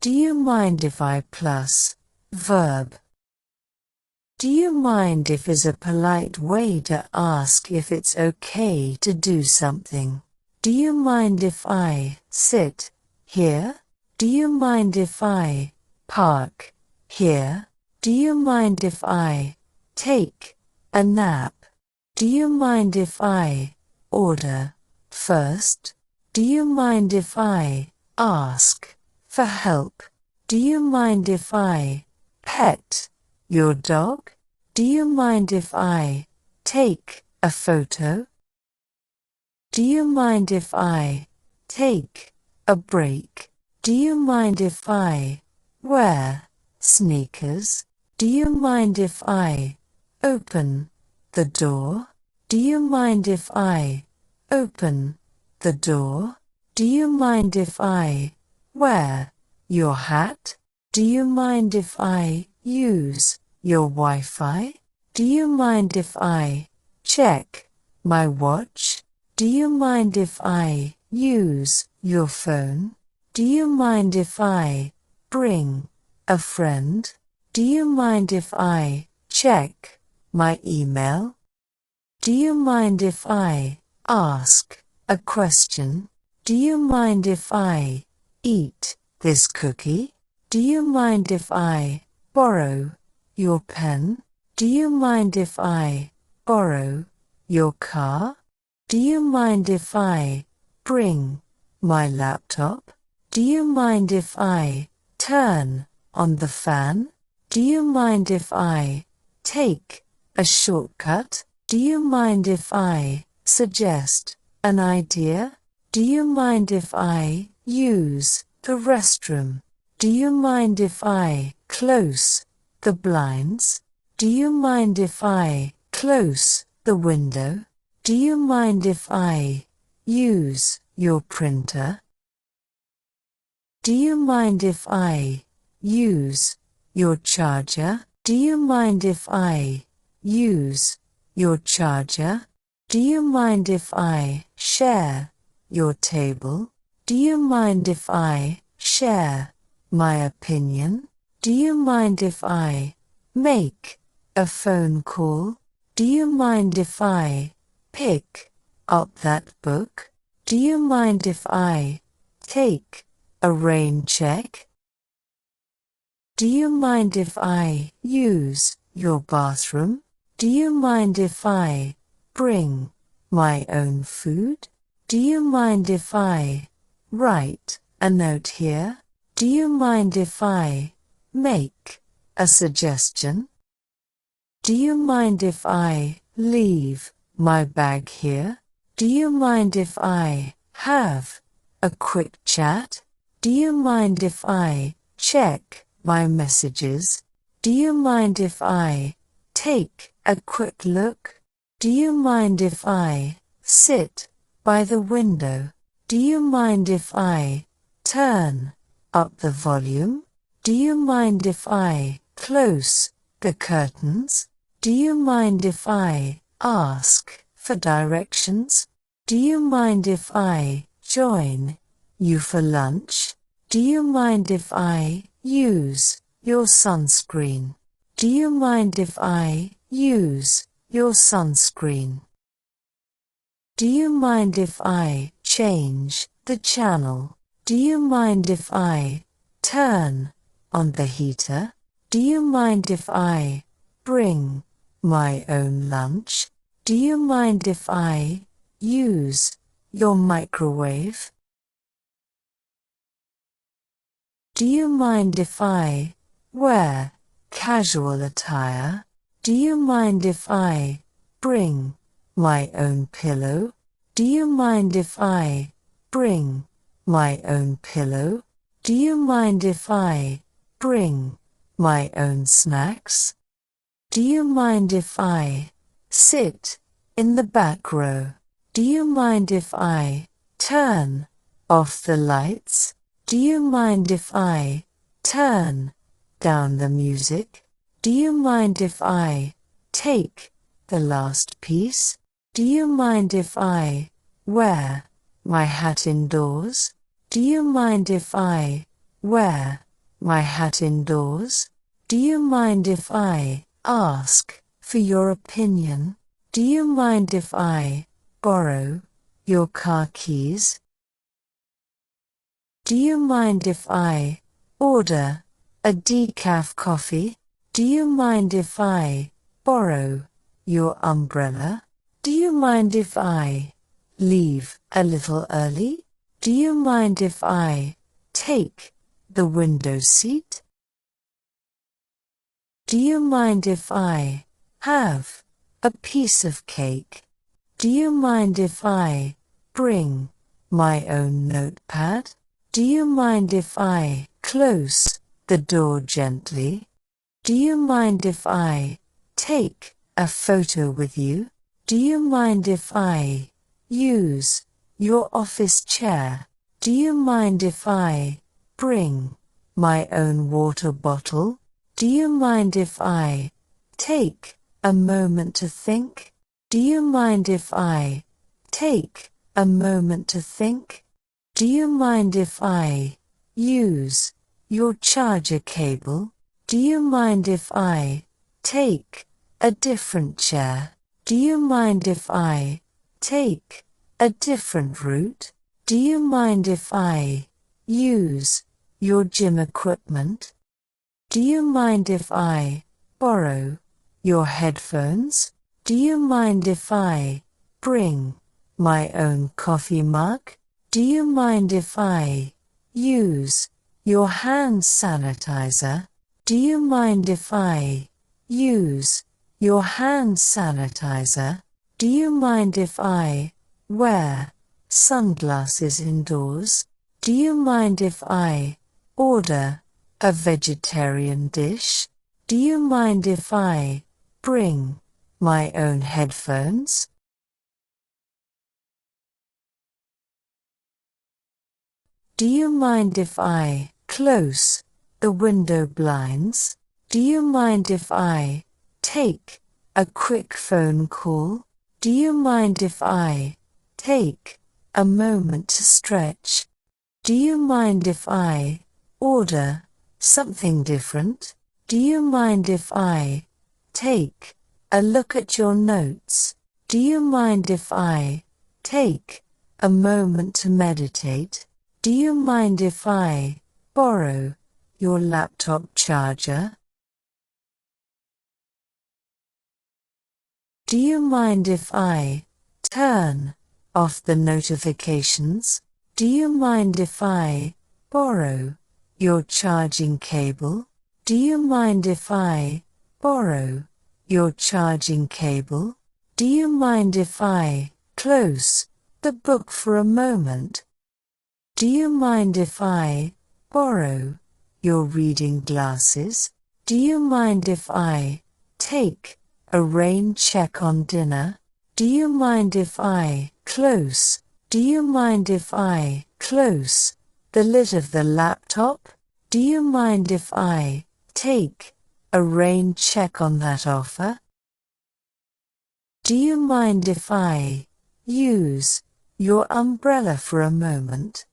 Do you mind if I plus verb? Do you mind if is a polite way to ask if it's okay to do something. Do you mind if I sit here? Do you mind if I park here? Do you mind if I take a nap? Do you mind if I order first? Do you mind if I ask for help? Do you mind if I pet your dog? Do you mind if I take a photo? Do you mind if I take a break? Do you mind if I wear sneakers? Do you mind if I open the door? Do you mind if I open the door? Do you mind if I wear your hat? Do you mind if I use your Wi-Fi? Do you mind if I check my watch? Do you mind if I use your phone? Do you mind if I bring a friend? Do you mind if I check my email? Do you mind if I ask a question? Do you mind if I eat this cookie? Do you mind if I borrow your pen? Do you mind if I borrow your car? Do you mind if I bring my laptop? Do you mind if I turn on the fan? Do you mind if I take a shortcut? Do you mind if I suggest an idea? Do you mind if I use the restroom? Do you mind if I close the blinds? Do you mind if I close the window? Do you mind if I use your printer? Do you mind if I use your charger? Do you mind if I use your charger? Do you mind if I share your table? Do you mind if I share my opinion? Do you mind if I make a phone call? Do you mind if I pick up that book? Do you mind if I take a rain check? Do you mind if I use your bathroom? Do you mind if I bring my own food? Do you mind if I write a note here? Do you mind if I make a suggestion? Do you mind if I leave my bag here? Do you mind if I have a quick chat? Do you mind if I check my messages? Do you mind if I take a quick look? Do you mind if I sit by the window? Do you mind if I turn up the volume? Do you mind if I close the curtains? Do you mind if I ask for directions? Do you mind if I join you for lunch? Do you mind if I use your sunscreen? Do you mind if I use your sunscreen? Do you mind if I change the channel? Do you mind if I turn on the heater? Do you mind if I bring my own lunch? Do you mind if I use your microwave? Do you mind if I wear casual attire? Do you mind if I bring my own pillow? Do you mind if I bring my own pillow? Do you mind if I bring my own snacks? Do you mind if I sit in the back row? Do you mind if I turn off the lights? Do you mind if I turn down the music? Do you mind if I take the last piece? Do you mind if I wear my hat indoors? Do you mind if I wear my hat indoors? Do you mind if I ask for your opinion? Do you mind if I borrow your car keys? Do you mind if I order a decaf coffee? Do you mind if I borrow your umbrella? Do you mind if I leave a little early? Do you mind if I take the window seat? Do you mind if I have a piece of cake? Do you mind if I bring my own notepad? Do you mind if I close the door gently? Do you mind if I take a photo with you? Do you mind if I use your office chair? Do you mind if I bring my own water bottle? Do you mind if I take a moment to think? Do you mind if I take a moment to think? Do you mind if I use your charger cable? Do you mind if I take a different chair? Do you mind if I take a different route? Do you mind if I use your gym equipment? Do you mind if I borrow your headphones? Do you mind if I bring my own coffee mug? Do you mind if I use your hand sanitizer? Do you mind if I use your hand sanitizer? Do you mind if I wear sunglasses indoors? Do you mind if I order a vegetarian dish? Do you mind if I bring my own headphones? Do you mind if I close the window blinds? Do you mind if I take a quick phone call? Do you mind if I take a moment to stretch? Do you mind if I order something different? Do you mind if I take a look at your notes? Do you mind if I take a moment to meditate? Do you mind if I borrow your laptop charger? Do you mind if I turn off the notifications? Do you mind if I borrow your charging cable? Do you mind if I borrow your charging cable? Do you mind if I close the book for a moment? Do you mind if I borrow your reading glasses? Do you mind if I take a rain check on dinner? Do you mind if I close? Do you mind if I close the lid of the laptop? Do you mind if I take a rain check on that offer? Do you mind if I use your umbrella for a moment?